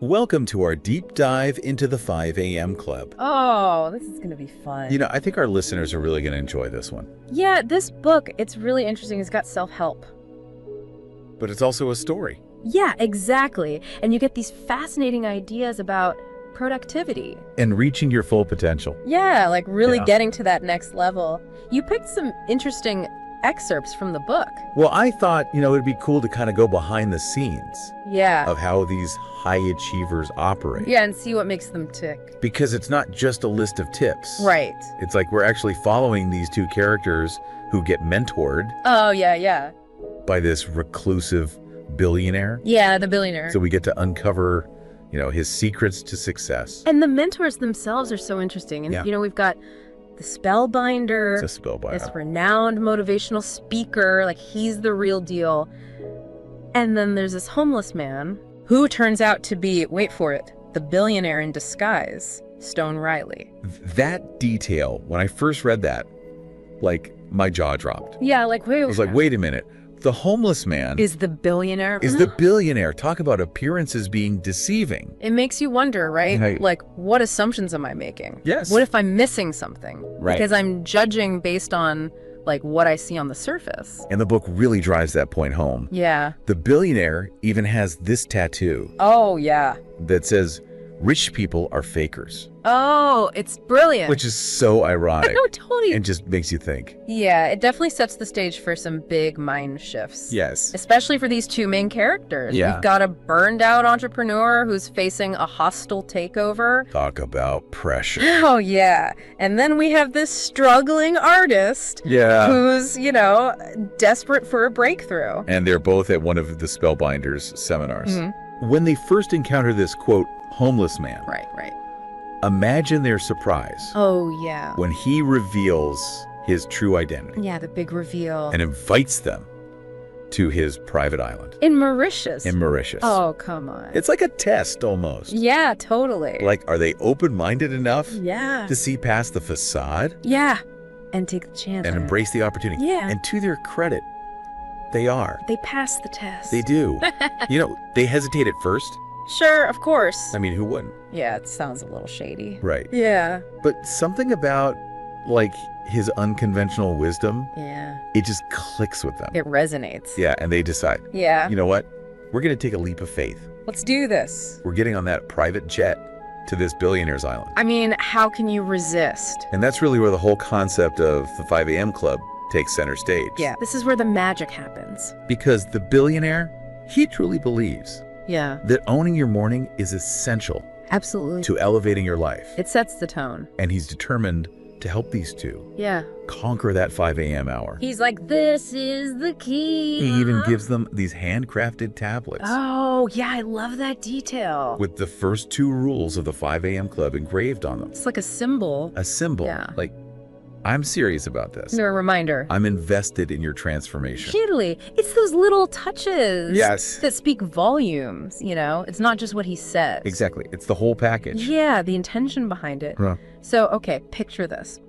Welcome to our deep dive into the 5 a.m. Club. Oh, this is going to be fun. You know, I think our listeners are really going to enjoy this one. Yeah, this book, it's really interesting. It's got self-help. But it's also a story. Yeah, exactly. And you get these fascinating ideas about productivity. And reaching your full potential. Yeah, like really Yeah. getting to that next level. You picked some interesting excerpts from the book. Well, I thought, it'd be cool to kind of go behind the scenes Yeah. of how these high achievers operate. Yeah, and see what makes them tick. Because it's not just a list of tips. Right. It's like we're actually following these two characters who get mentored Oh, yeah. by this reclusive billionaire. Yeah, the billionaire. So we get to uncover, his secrets to success. And the mentors themselves are so interesting. And, Yeah. we've got the spellbinder. It's a spellbinder. This renowned motivational speaker, like he's the real deal. And then there's this homeless man who turns out to be, wait for it, the billionaire in disguise, Stone Riley. That detail, when I first read that, my jaw dropped. Yeah, like wait. I was like, wait a minute. The homeless man Is the billionaire? is the billionaire. Talk about appearances being deceiving. It makes you wonder, right? Right. Like, what assumptions am I making? Yes. What if I'm missing something? Right. Because I'm judging based on, what I see on the surface. And the book really drives that point home. Yeah. The billionaire even has this tattoo Oh, yeah. that says, rich people are fakers, Oh, it's brilliant. which is so ironic no, totally. and just makes you think. Yeah, it definitely sets the stage for some big mind shifts. Yes. Especially for these two main characters. Yeah. We've got a burned out entrepreneur who's facing a hostile takeover. Talk about pressure. Oh, yeah. And then we have this struggling artist Yeah. who's, desperate for a breakthrough. And they're both at one of the Spellbinders seminars. Mhm. When they first encounter this, quote, homeless man, Right. imagine their surprise Oh, yeah. when he reveals his true identity Yeah, the big reveal. and invites them to his private island In Mauritius. in Mauritius. Oh, come on. It's like a test almost. Yeah, totally. Like, are they open-minded enough Yeah. to see past the facade Yeah. And take the chance. and on it. embrace the opportunity? Yeah. And to their credit, they are. They passed the test. They do. They hesitate at first. Sure, of course. I mean, who wouldn't? Yeah, it sounds a little shady. Right. Yeah. But something about, his unconventional wisdom, Yeah. it just clicks with them. It resonates. Yeah, and they decide, Yeah. you know what? We're going to take a leap of faith. Let's do this. We're getting on that private jet to this billionaire's island. I mean, how can you resist? And that's really where the whole concept of the 5 a.m. Club takes center stage. Yeah. This is where the magic happens. Because the billionaire, he truly believes Yeah. that owning your morning is essential Absolutely. to elevating your life. It sets the tone. And he's determined to help these two Yeah. conquer that 5 a.m. hour. He's like, this is the key. He even gives them these handcrafted tablets Oh, yeah, I love that detail. with the first two rules of the 5 a.m. Club engraved on them. It's like a symbol. A symbol. Yeah. I'm serious about this. No, a reminder. I'm invested in your transformation. Totally. It's those little touches. Yes. That speak volumes, It's not just what he says. Exactly. It's the whole package. Yeah, the intention behind it. Huh. So, okay, picture this.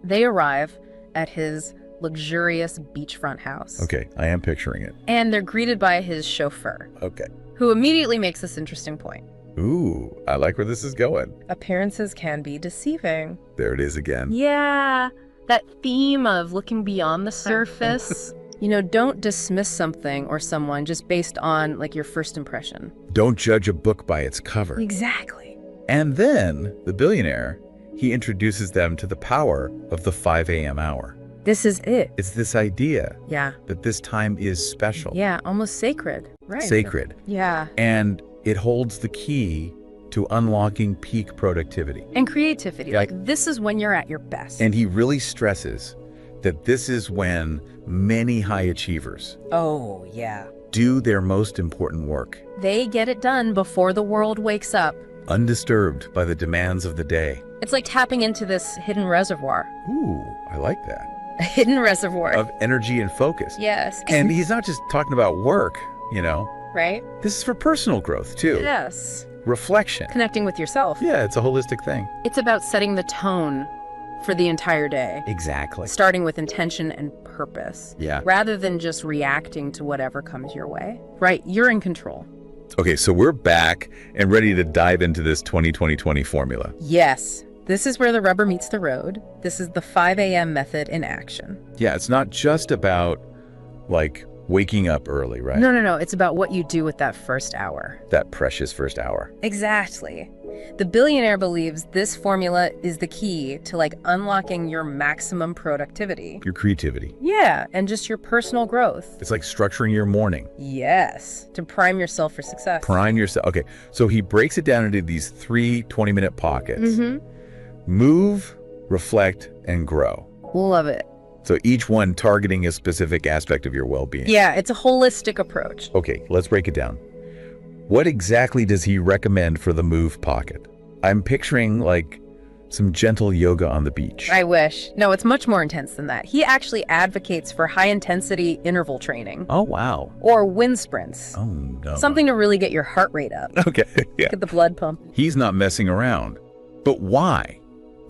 They arrive at his luxurious beachfront house. Okay, I am picturing it. And they're greeted by his chauffeur, Okay. who immediately makes this interesting point. Ooh, I like where this is going. Appearances can be deceiving. There it is again. Yeah, that theme of looking beyond the surface. Don't dismiss something or someone just based on, your first impression. Don't judge a book by its cover. Exactly. And then, the billionaire, he introduces them to the power of the 5 a.m. hour. This is it. It's this idea Yeah. that this time is special. Yeah, almost sacred. Right. Sacred. Yeah. And it holds the key to unlocking peak productivity. And creativity. Yeah. This is when you're at your best. And he really stresses that this is when many high achievers Oh, yeah. do their most important work, They get it done before the world wakes up. undisturbed by the demands of the day. It's like tapping into this hidden reservoir. Ooh, I like that. A hidden reservoir. Of energy and focus. Yes. And he's not just talking about work, Right? This is for personal growth, too. Yes. Reflection. Connecting with yourself. Yeah, it's a holistic thing. It's about setting the tone for the entire day. Exactly. Starting with intention and purpose. Yeah. Rather than just reacting to whatever comes your way. Right? You're in control. Okay, so we're back and ready to dive into this 20-20-20 formula. Yes, this is where the rubber meets the road. This is the 5 a.m. method in action. Yeah, it's not just about, like, waking up early, right? No. It's about what you do with that first hour. That precious first hour. Exactly. The billionaire believes this formula is the key to, like, unlocking your maximum productivity. Your creativity. Yeah, and just your personal growth. It's like structuring your morning. Yes, to prime yourself for success. Prime yourself. Okay, so he breaks it down into these 3 20-minute pockets. Mm-hmm. Move, reflect, and grow. Love it. So each one targeting a specific aspect of your well-being. Yeah, it's a holistic approach. Okay, let's break it down. What exactly does he recommend for the move pocket? I'm picturing, like, some gentle yoga on the beach. I wish. No, it's much more intense than that. He actually advocates for high-intensity interval training. Oh, wow. Or wind sprints. Oh, no. Something to really get your heart rate up. Okay, yeah. Get the blood pumping. He's not messing around. But why?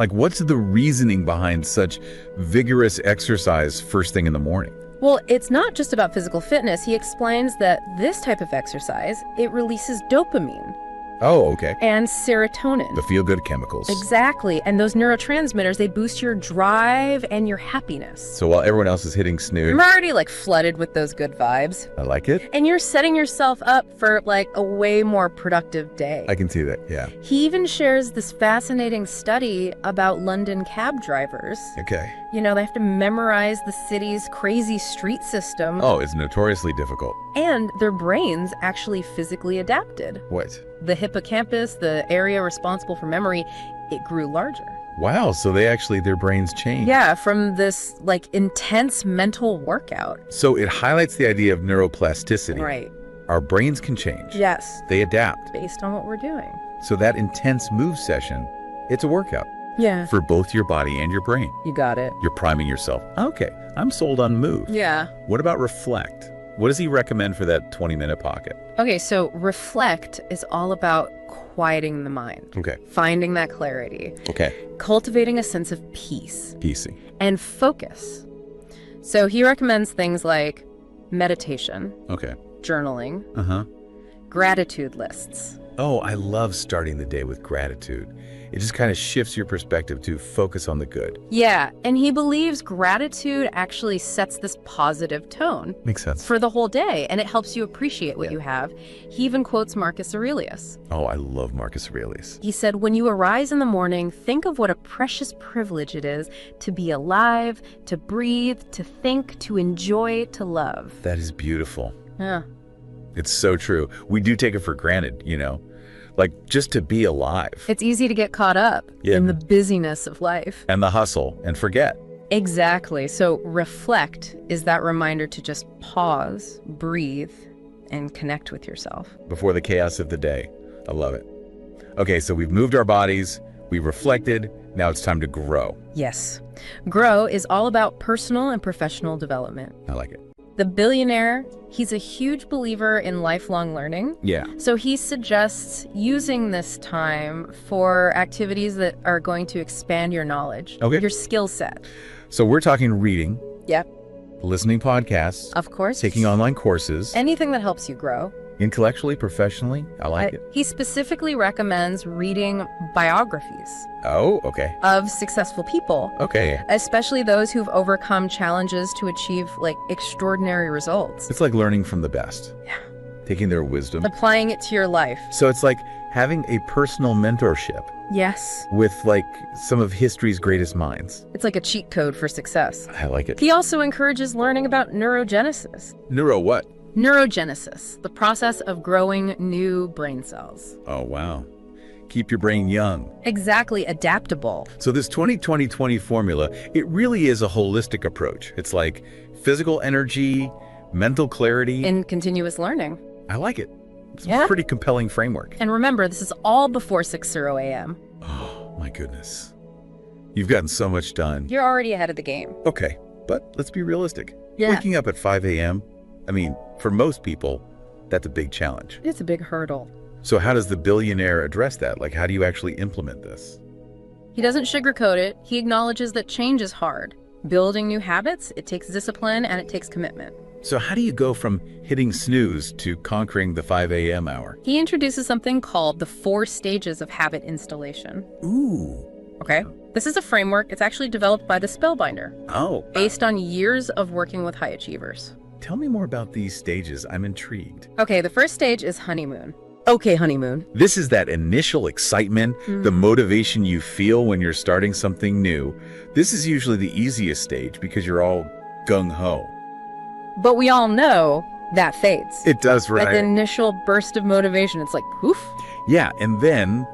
Like, what's the reasoning behind such vigorous exercise first thing in the morning? Well, it's not just about physical fitness. He explains that this type of exercise, it releases dopamine Oh, okay. and serotonin. The feel-good chemicals. Exactly. And those neurotransmitters, they boost your drive and your happiness. So while everyone else is hitting snooze, I'm already, like, flooded with those good vibes. I like it. And you're setting yourself up for, like, a way more productive day. I can see that, yeah. He even shares this fascinating study about London cab drivers. Okay. You know, they have to memorize the city's crazy street system. Oh, it's notoriously difficult. And their brains actually physically adapted. What? The hippocampus, the area responsible for memory, it grew larger. Wow, so their brains change. Yeah, from this, like, intense mental workout. So it highlights the idea of neuroplasticity. Right. Our brains can change. Yes. They adapt. Based on what we're doing. So that intense move session, it's a workout Yeah. for both your body and your brain. You got it. You're priming yourself. Okay, I'm sold on move. Yeah. What about reflect? What does he recommend for that 20-minute pocket? Okay, so reflect is all about quieting the mind. Okay. Finding that clarity. Okay. Cultivating a sense of peace. PC. And focus. So he recommends things like meditation, Okay. journaling, Uh-huh. gratitude lists. Oh, I love starting the day with gratitude. It just kind of shifts your perspective to focus on the good. Yeah, and he believes gratitude actually sets this positive tone Makes sense. for the whole day, and it helps you appreciate what Yeah. you have. He even quotes Marcus Aurelius. Oh, I love Marcus Aurelius. He said, "When you arise in the morning, think of what a precious privilege it is to be alive, to breathe, to think, to enjoy, to love." That is beautiful. Yeah. It's so true. We do take it for granted, you know? Like, just to be alive. It's easy to get caught up Yeah. in the busyness of life. And the hustle and forget. Exactly. So reflect is that reminder to just pause, breathe, and connect with yourself. Before the chaos of the day. I love it. Okay, so we've moved our bodies, we reflected, now it's time to grow. Yes. Grow is all about personal and professional development. I like it. The billionaire, he's a huge believer in lifelong learning. Yeah. So he suggests using this time for activities that are going to expand your knowledge, Okay. your skill set. So we're talking reading, Yep, listening podcasts, of course. taking online courses, Anything that helps you grow. intellectually, professionally. I like it. He specifically recommends reading biographies Oh, okay. of successful people, Okay. especially those who've overcome challenges to achieve, like, extraordinary results. It's like learning from the best. Yeah. Taking their wisdom. Applying it to your life. So it's like having a personal mentorship Yes. with, like, some of history's greatest minds. It's like a cheat code for success. I like it. He also encourages learning about neurogenesis. Neuro what? Neurogenesis, the process of growing new brain cells. Oh, wow. Keep your brain young. Exactly, adaptable. So this 20-20-20 formula, it really is a holistic approach. It's like physical energy, mental clarity. In continuous learning. I like it. It's Yeah. a pretty compelling framework. And remember, this is all before 6:00 a.m. Oh, my goodness. You've gotten so much done. You're already ahead of the game. Okay, but let's be realistic. Yeah. Waking up at 5 a.m., I mean, for most people, that's a big challenge. It's a big hurdle. So how does the billionaire address that? Like, how do you actually implement this? He doesn't sugarcoat it. He acknowledges that change is hard. Building new habits, it takes discipline and it takes commitment. So how do you go from hitting snooze to conquering the 5 a.m. hour? He introduces something called the 4 stages of habit installation. Ooh. Okay. This is a framework. It's actually developed by the Spellbinder, Oh. based on years of working with high achievers. Tell me more about these stages. I'm intrigued. Okay, the first stage is honeymoon. Okay, honeymoon. This is that initial excitement, the motivation you feel when you're starting something new. This is usually the easiest stage because you're all gung-ho. But we all know that fades. It does, right? At the initial burst of motivation, it's like poof. Yeah, and then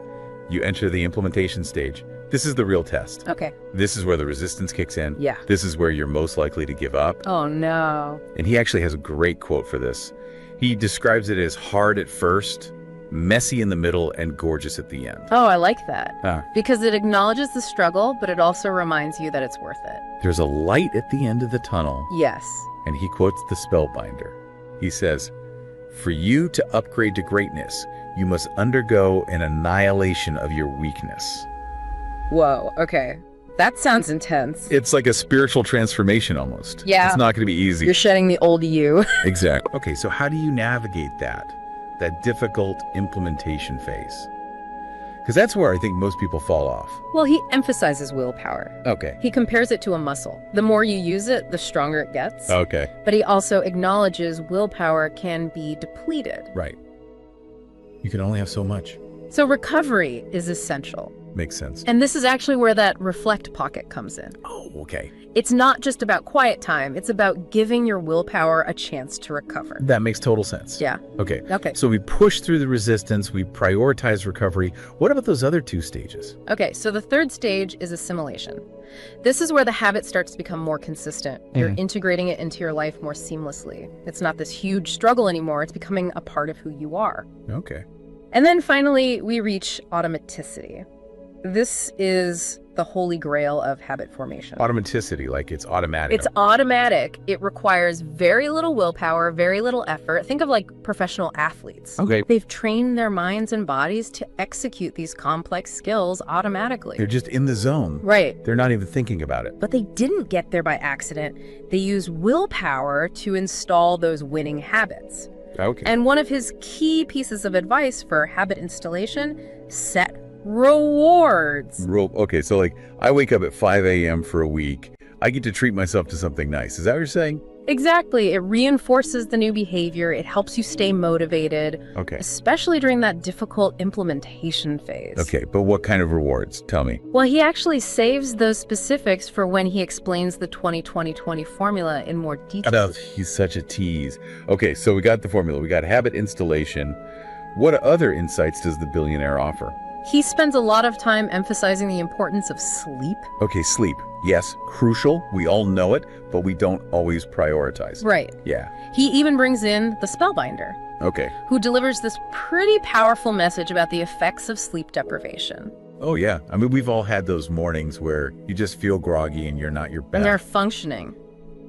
you enter the implementation stage. This is the real test. Okay. This is where the resistance kicks in. Yeah. This is where you're most likely to give up. Oh, no. And he actually has a great quote for this. He describes it as hard at first, messy in the middle, and gorgeous at the end. Oh, I like that. Ah. Because it acknowledges the struggle, but it also reminds you that it's worth it. There's a light at the end of the tunnel, Yes. and he quotes the Spellbinder. He says, "For you to upgrade to greatness, you must undergo an annihilation of your weakness." Whoa, okay. That sounds intense. It's like a spiritual transformation almost. Yeah. It's not going to be easy. You're shedding the old you. Exactly. Okay, so how do you navigate that difficult implementation phase? Because that's where I think most people fall off. Well, he emphasizes willpower. Okay. He compares it to a muscle. The more you use it, the stronger it gets. Okay. But he also acknowledges willpower can be depleted. Right. You can only have so much. So recovery is essential. Makes sense. And this is actually where that reflect pocket comes in. Oh, okay. It's not just about quiet time. It's about giving your willpower a chance to recover. That makes total sense. Yeah. Okay. Okay. So we push through the resistance, we prioritize recovery. What about those other 2 stages? Okay, so the third stage is assimilation. This is where the habit starts to become more consistent. You're integrating it into your life more seamlessly. It's not this huge struggle anymore. It's becoming a part of who you are. Okay. And then finally, we reach automaticity. This is the holy grail of habit formation. Automaticity, like it's automatic. It's automatic. It requires very little willpower, very little effort. Think of like professional athletes. Okay. They've trained their minds and bodies to execute these complex skills automatically. They're just in the zone. Right. They're not even thinking about it. But they didn't get there by accident. They used willpower to install those winning habits. Okay. And one of his key pieces of advice for habit installation, set rewards. Okay, so like I wake up at 5 a.m. for a week. I get to treat myself to something nice. Is that what you're saying? Exactly. It reinforces the new behavior. It helps you stay motivated, Okay. especially during that difficult implementation phase. Okay, but what kind of rewards? Tell me. Well, he actually saves those specifics for when he explains the 20-20-20 formula in more detail. He's such a tease. Okay, so we got the formula. We got habit installation. What other insights does the billionaire offer? He spends a lot of time emphasizing the importance of sleep. Okay, sleep. Yes, crucial. We all know it, but we don't always prioritize. Right. Yeah. He even brings in the Spellbinder, Okay. who delivers this pretty powerful message about the effects of sleep deprivation. Oh, yeah. I mean, we've all had those mornings where you just feel groggy and you're not your And they're best. functioning.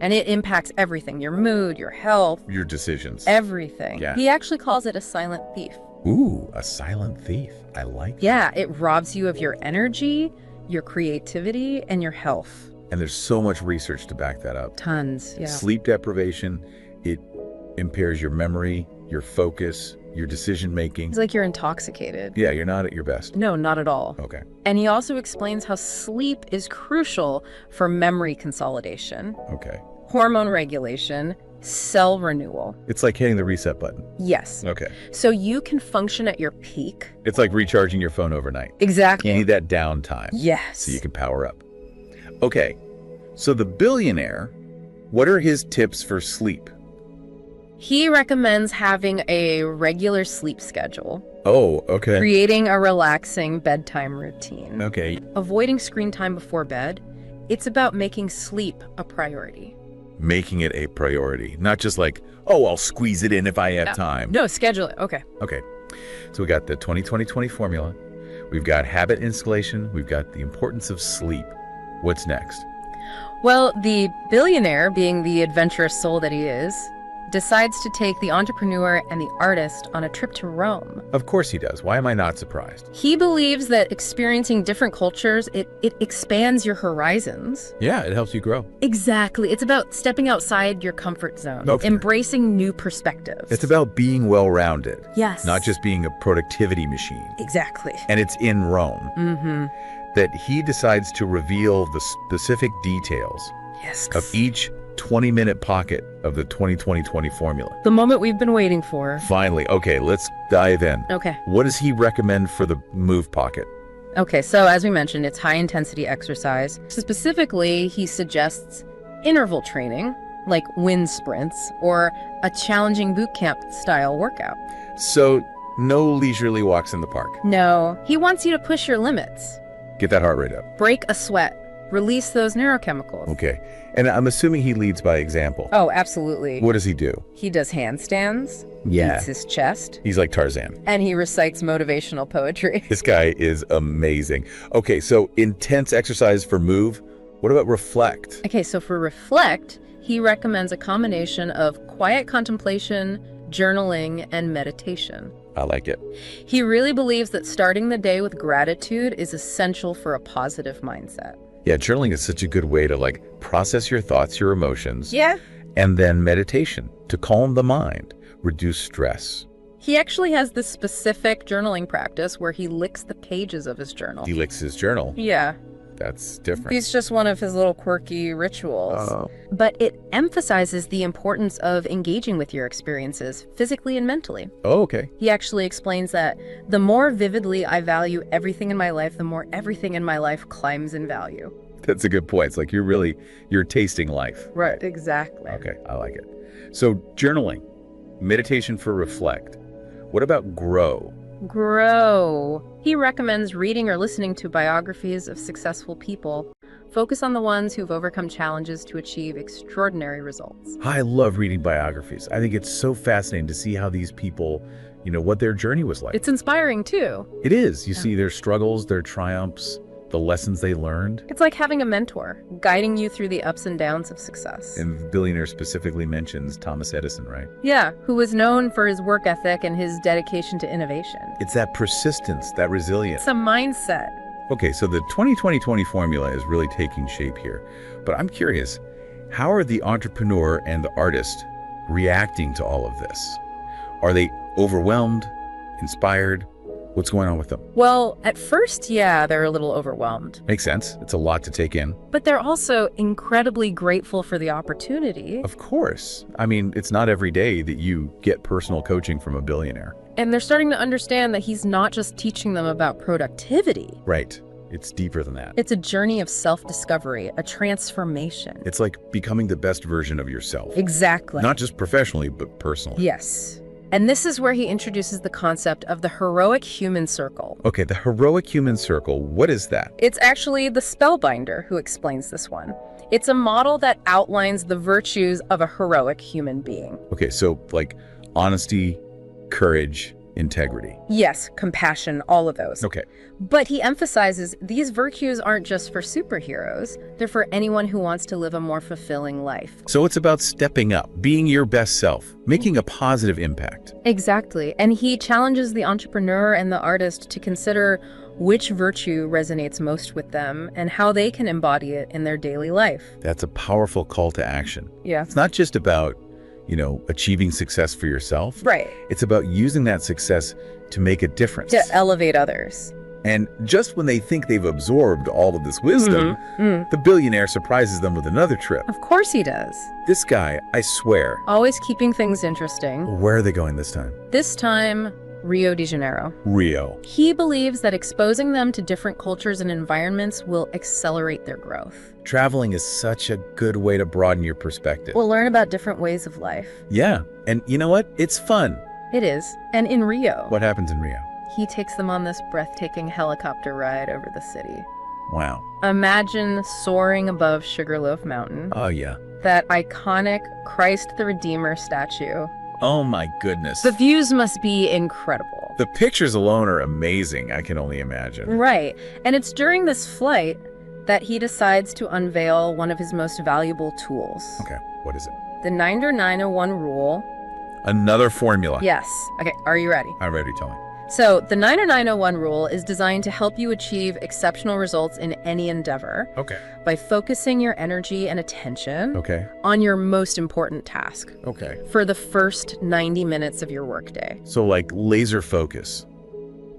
And it impacts everything, your mood, your health, Your decisions. everything. Yeah. He actually calls it a silent thief. Ooh, a silent thief. I like that. Yeah, it robs you of your energy, your creativity, and your health. And there's so much research to back that up. Tons, yeah. Sleep deprivation, it impairs your memory, your focus, your decision making. It's like you're intoxicated. Yeah, you're not at your best. No, not at all. Okay. And he also explains how sleep is crucial for memory consolidation, Okay. hormone regulation, cell renewal. It's like hitting the reset button. Yes. Okay. So you can function at your peak. It's like recharging your phone overnight. Exactly. You need that downtime Yes. so you can power up. Okay. So the billionaire, what are his tips for sleep? He recommends having a regular sleep schedule, Oh, okay. creating a relaxing bedtime routine, Okay. avoiding screen time before bed. It's about making sleep a priority. Making it a priority, not just like, oh, I'll squeeze it in if I have time. No, schedule it. Okay. Okay. So we got the 20-20-20 formula. We've got habit installation. We've got the importance of sleep. What's next? Well, the billionaire, being the adventurous soul that he is, decides to take the entrepreneur and the artist on a trip to Rome. Of course he does. Why am I not surprised? He believes that experiencing different cultures, it expands your horizons. Yeah, it helps you grow. Exactly. It's about stepping outside your comfort zone, Okay. embracing new perspectives. It's about being well-rounded. Yes. Not just being a productivity machine. Exactly. And it's in Rome Mm-hmm. that he decides to reveal the specific details Yes. of each 20-minute pocket of the 20-20-20 formula. The moment we've been waiting for. Finally, okay, let's dive in. Okay. What does he recommend for the move pocket? Okay, so as we mentioned, it's high intensity exercise. Specifically, he suggests interval training, like wind sprints, or a challenging boot camp style workout. So, no leisurely walks in the park. No, he wants you to push your limits. Get that heart rate up. Break a sweat. Release those neurochemicals. Okay. And I'm assuming he leads by example. Oh, absolutely. What does he do? He does handstands, Yeah. beats his chest, He's like Tarzan. and he recites motivational poetry. This guy is amazing. Okay, so intense exercise for move. What about reflect? Okay, so for reflect, he recommends a combination of quiet contemplation, journaling, and meditation. I like it. He really believes that starting the day with gratitude is essential for a positive mindset. Yeah, journaling is such a good way to process your thoughts, your emotions. Yeah. And then meditation to calm the mind, reduce stress. He actually has this specific journaling practice where he licks the pages of his journal. He licks his journal. Yeah. That's different. It's just one of his little quirky rituals. Oh. But it emphasizes the importance of engaging with your experiences, physically and mentally. Oh, okay. He actually explains that the more vividly I value everything in my life, the more everything in my life climbs in value. That's a good point. It's like you're tasting life. Right, exactly. Okay, I like it. So journaling, meditation for reflect. What about grow? Grow. He recommends reading or listening to biographies of successful people. Focus on the ones who've overcome challenges to achieve extraordinary results. I love reading biographies. I think it's so fascinating to see how these people, what their journey was like. It's inspiring too. It is. You see their struggles, their triumphs, the lessons they learned. It's like having a mentor, guiding you through the ups and downs of success. And the billionaire specifically mentions Thomas Edison, right? Yeah, who was known for his work ethic and his dedication to innovation. It's that persistence, that resilience. It's a mindset. Okay, so the 20-20-20 formula is really taking shape here. But I'm curious, how are the entrepreneur and the artist reacting to all of this? Are they overwhelmed, inspired? What's going on with them? Well, at first, yeah, they're a little overwhelmed. Makes sense. It's a lot to take in. But they're also incredibly grateful for the opportunity. Of course. I mean, it's not every day that you get personal coaching from a billionaire. And they're starting to understand that he's not just teaching them about productivity. Right. It's deeper than that. It's a journey of self-discovery, a transformation. It's like becoming the best version of yourself. Exactly. Not just professionally, but personally. Yes. And this is where he introduces the concept of the heroic human circle. Okay, the heroic human circle, what is that? It's actually the spellbinder who explains this one. It's a model that outlines the virtues of a heroic human being. Okay, so like honesty, courage, integrity. Yes, compassion, all of those. Okay. But he emphasizes these virtues aren't just for superheroes. They're for anyone who wants to live a more fulfilling life. So it's about stepping up, being your best self, making a positive impact. Exactly. And he challenges the entrepreneur and the artist to consider which virtue resonates most with them and how they can embody it in their daily life. That's a powerful call to action. Yeah. It's not just about, achieving success for yourself. Right. It's about using that success to make a difference. To elevate others. And just when they think they've absorbed all of this wisdom, the billionaire surprises them with another trip. Of course he does. This guy, I swear. Always keeping things interesting. Where are they going this time? This time, Rio de Janeiro. Rio. He believes that exposing them to different cultures and environments will accelerate their growth. Traveling is such a good way to broaden your perspective. We'll learn about different ways of life. Yeah, and you know what? It's fun. It is. And in Rio, What happens in Rio? he takes them on this breathtaking helicopter ride over the city. Wow. Imagine soaring above Sugarloaf Mountain, Oh, yeah. that iconic Christ the Redeemer statue. Oh, my goodness. The views must be incredible. The pictures alone are amazing, I can only imagine. Right. And it's during this flight that he decides to unveil one of his most valuable tools. Okay, what is it? The 90901 rule. Another formula. Yes. Okay, are you ready? I'm ready, tell me. So, the 90901 rule is designed to help you achieve exceptional results in any endeavor Okay. by focusing your energy and attention Okay. on your most important task Okay. for the first 90 minutes of your workday. So like laser focus,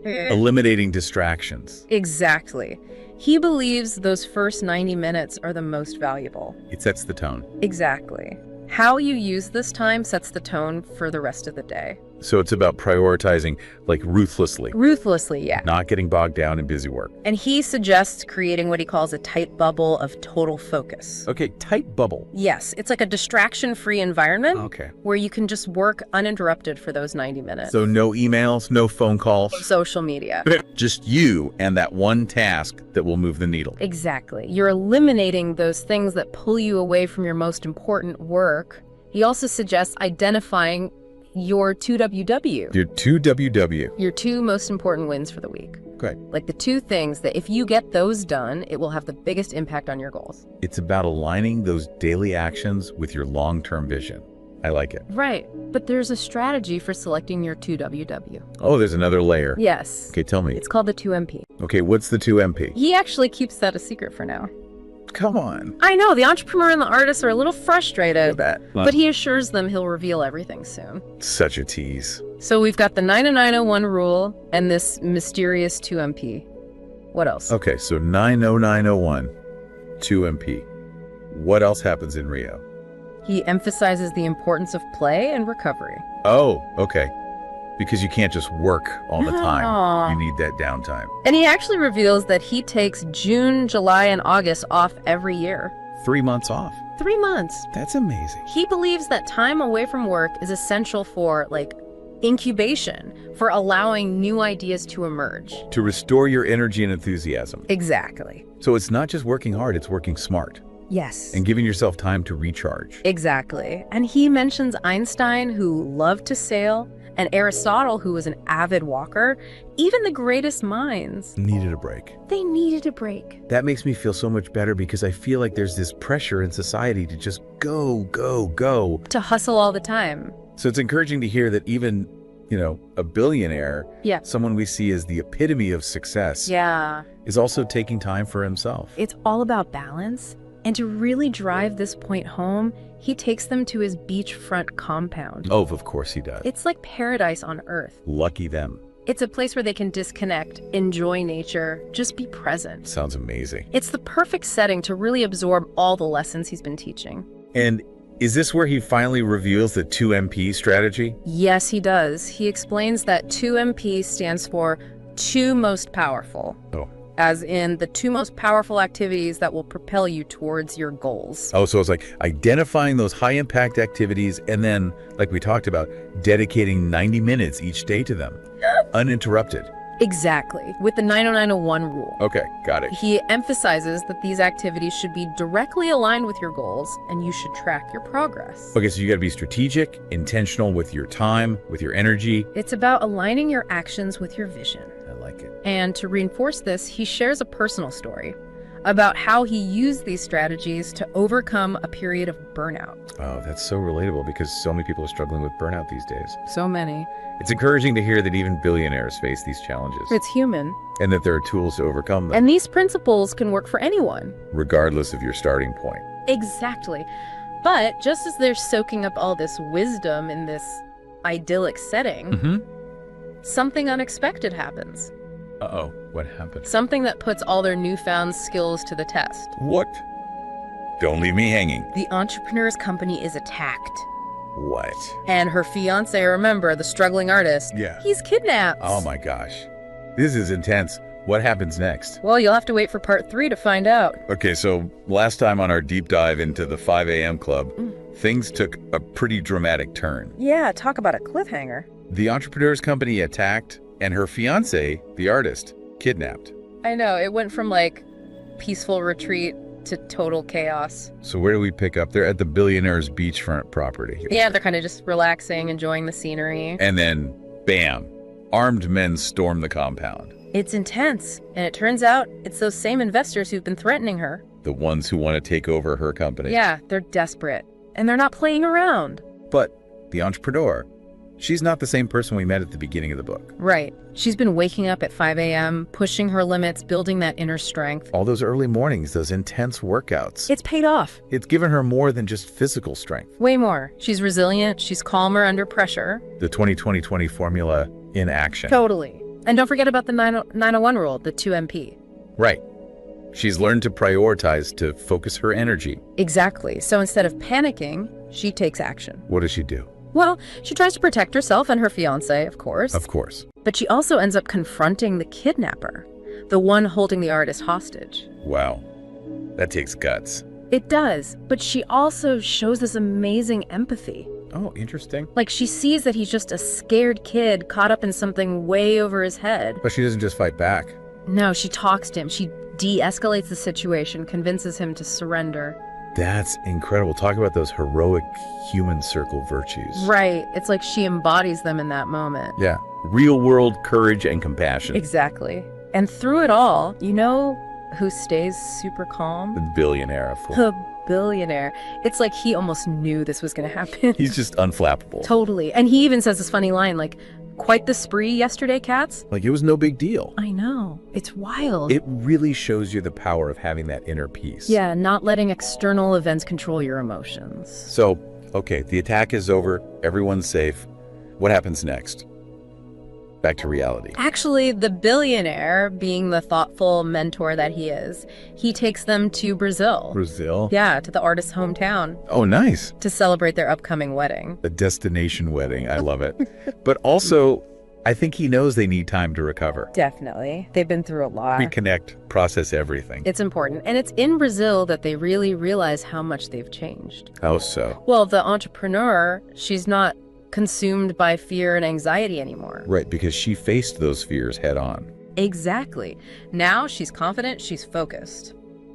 eliminating distractions. Exactly. He believes those first 90 minutes are the most valuable. It sets the tone. Exactly. How you use this time sets the tone for the rest of the day. So it's about prioritizing like ruthlessly, Ruthlessly, yeah. not getting bogged down in busy work. And he suggests creating what he calls a tight bubble of total focus. Okay, tight bubble. Yes, it's like a distraction-free environment Okay. where you can just work uninterrupted for those 90 minutes. So no emails, no phone calls, Social media. just you and that one task that will move the needle. Exactly. You're eliminating those things that pull you away from your most important work. He also suggests identifying your 2WW, Your 2WW. your two most important wins for the week. Good. Like the two things that if you get those done, it will have the biggest impact on your goals. It's about aligning those daily actions with your long-term vision. I like it. Right. But there's a strategy for selecting your 2WW. Oh, there's another layer. Yes. Okay, tell me. It's called the 2MP. Okay, what's the 2MP? He actually keeps that a secret for now. Come on. I know, the entrepreneur and the artist are a little frustrated, That. but he assures them he'll reveal everything soon. Such a tease. So we've got the 90901 rule and this mysterious 2MP. What else? Okay, so 90901, 2MP. What else happens in Rio? He emphasizes the importance of play and recovery. Oh, okay. Because you can't just work all the Aw. time. You need that downtime. And he actually reveals that he takes June, July, and August off every year. 3 months off. 3 months. That's amazing. He believes that time away from work is essential for, like, incubation, for allowing new ideas to emerge. To restore your energy and enthusiasm. Exactly. So it's not just working hard, it's working smart Yes. and giving yourself time to recharge. Exactly. And he mentions Einstein, who loved to sail, and Aristotle, who was an avid walker. Even the greatest minds, Needed a break. they needed a break. That makes me feel so much better because I feel like there's this pressure in society to just go, go, go. To hustle all the time. So it's encouraging to hear that even, a billionaire, Yeah. someone we see as the epitome of success, Yeah. is also taking time for himself. It's all about balance. And to really drive this point home, he takes them to his beachfront compound. Oh, of course he does. It's like paradise on earth. Lucky them. It's a place where they can disconnect, enjoy nature, just be present. Sounds amazing. It's the perfect setting to really absorb all the lessons he's been teaching. And is this where he finally reveals the 2MP strategy? Yes, he does. He explains that 2MP stands for two most powerful, Oh. as in the two most powerful activities that will propel you towards your goals. Oh, so it's like identifying those high impact activities and then, like we talked about, dedicating 90 minutes each day to them. Uninterrupted. Exactly, with the 90901 rule. Okay, got it. He emphasizes that these activities should be directly aligned with your goals and you should track your progress. Okay, so you gotta be strategic, intentional with your time, with your energy. It's about aligning your actions with your vision. I like it. And to reinforce this, he shares a personal story about how he used these strategies to overcome a period of burnout. Oh, that's so relatable because so many people are struggling with burnout these days. So many. It's encouraging to hear that even billionaires face these challenges It's human. and that there are tools to overcome them, And these principles can work for anyone. regardless of your starting point. Exactly. But just as they're soaking up all this wisdom in this idyllic setting, Mm-hmm. something unexpected happens. Uh-oh, what happened? Something that puts all their newfound skills to the test. What? Don't leave me hanging. The entrepreneur's company is attacked. What? And her fiance, remember, the struggling artist, Yeah. he's kidnapped. Oh my gosh. This is intense. What happens next? Well, you'll have to wait for part 3 to find out. Okay, so last time on our deep dive into the 5 a.m. club, things took a pretty dramatic turn. Yeah, talk about a cliffhanger. The entrepreneur's company attacked, and her fiance, the artist, kidnapped. I know, it went from like peaceful retreat to total chaos. So where do we pick up? They're at the billionaire's beachfront property. Yeah, they're kind of just relaxing, enjoying the scenery. And then, bam, armed men storm the compound. It's intense, and it turns out it's those same investors who've been threatening her. The ones who want to take over her company. Yeah, they're desperate. and they're not playing around. But the entrepreneur, she's not the same person we met at the beginning of the book. Right. She's been waking up at 5 a.m., pushing her limits, building that inner strength. All those early mornings, those intense workouts. It's paid off. It's given her more than just physical strength. Way more. She's resilient. She's calmer under pressure. The 20-20-20 formula in action. Totally. And don't forget about the 901 rule, the 2MP. Right. She's learned to prioritize, to focus her energy. Exactly. So instead of panicking, she takes action. What does she do? Well, she tries to protect herself and her fiancé, of course. Of course. But she also ends up confronting the kidnapper, the one holding the artist hostage. Wow. That takes guts. It does, but she also shows this amazing empathy. Oh, interesting. Like, she sees that he's just a scared kid caught up in something way over his head. But she doesn't just fight back. No, she talks to him. She de-escalates the situation, convinces him to surrender. That's incredible. Talk about those heroic human circle virtues. Right. It's like she embodies them in that moment. Yeah. Real world courage and compassion. Exactly. And through it all, you know who stays super calm? The billionaire, of course. The billionaire. It's like he almost knew this was going to happen. He's just unflappable. Totally. And he even says this funny line like, "Quite the spree yesterday, cats." Like it was no big deal. I know. It's wild. It really shows you the power of having that inner peace. Yeah, not letting external events control your emotions. So, okay, the attack is over. Everyone's safe. What happens next? Back to reality. Actually, the billionaire, being the thoughtful mentor that he is, he takes them to Brazil. Brazil? Yeah, to the artist's hometown. Oh, nice. To celebrate their upcoming wedding. A destination wedding. I love it. But also, I think he knows they need time to recover. Definitely. They've been through a lot. Reconnect, process everything. It's important. And it's in Brazil that they really realize how much they've changed. How so? Well, the entrepreneur, she's not consumed by fear and anxiety anymore. Right, because she faced those fears head on. Exactly. Now she's confident, she's focused.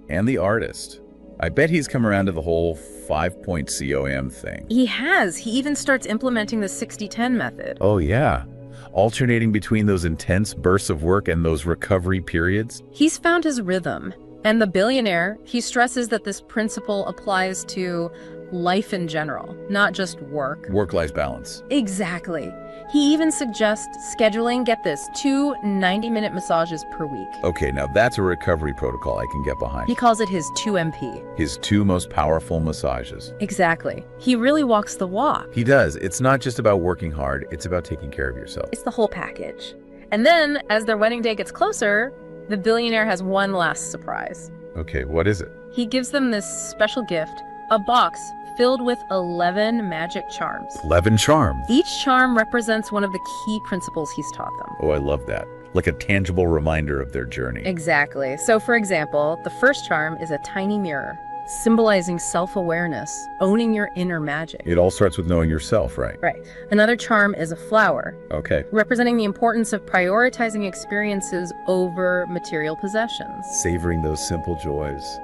And the artist. I bet he's come around to the whole 5-point COM thing. He has. He even starts implementing the 60-10 method. Oh, yeah. Alternating between those intense bursts of work and those recovery periods. He's found his rhythm. And the billionaire, he stresses that this principle applies to life in general, not just work. Work-life balance. Exactly. He even suggests scheduling, get this, 2 90-minute massages per week. Okay, now that's a recovery protocol I can get behind. He calls it his 2MP. His 2 most powerful massages. Exactly. He really walks the walk. He does. It's not just about working hard, it's about taking care of yourself. It's the whole package. And then, as their wedding day gets closer, the billionaire has one last surprise. Okay, what is it? He gives them this special gift, a box filled with 11 magic charms. 11 charms. Each charm represents one of the key principles he's taught them. Oh, I love that. Like a tangible reminder of their journey. Exactly. So, for example, the first charm is a tiny mirror, symbolizing self-awareness, owning your inner magic. It all starts with knowing yourself, right? Right. Another charm is a flower, Okay. representing the importance of prioritizing experiences over material possessions. Savoring those simple joys.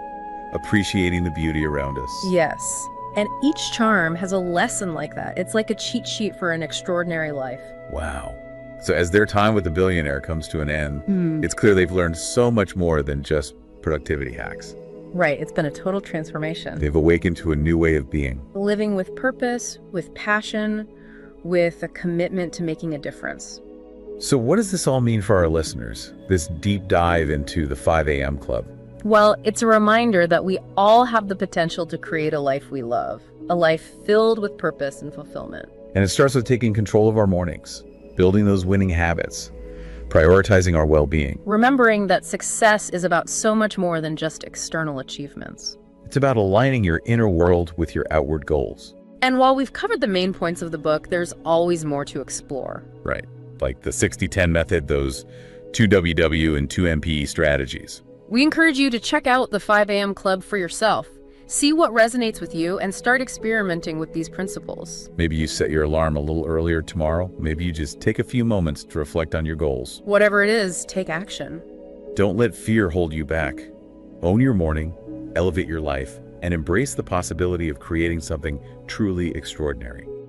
Appreciating the beauty around us. Yes. And each charm has a lesson like that. It's like a cheat sheet for an extraordinary life. Wow. So as their time with the billionaire comes to an end, it's clear they've learned so much more than just productivity hacks. Right. It's been a total transformation. They've awakened to a new way of being. Living with purpose, with passion, with a commitment to making a difference. So what does this all mean for our listeners? This deep dive into the 5 a.m. Club? Well, it's a reminder that we all have the potential to create a life we love, a life filled with purpose and fulfillment. And it starts with taking control of our mornings, building those winning habits, prioritizing our well-being. Remembering that success is about so much more than just external achievements. It's about aligning your inner world with your outward goals. And while we've covered the main points of the book, there's always more to explore. Right. Like the 60-10 method, those 2WW and 2MPE strategies. We encourage you to check out the 5 a.m. Club for yourself. See what resonates with you and start experimenting with these principles. Maybe you set your alarm a little earlier tomorrow. Maybe you just take a few moments to reflect on your goals. Whatever it is, take action. Don't let fear hold you back. Own your morning, elevate your life, and embrace the possibility of creating something truly extraordinary.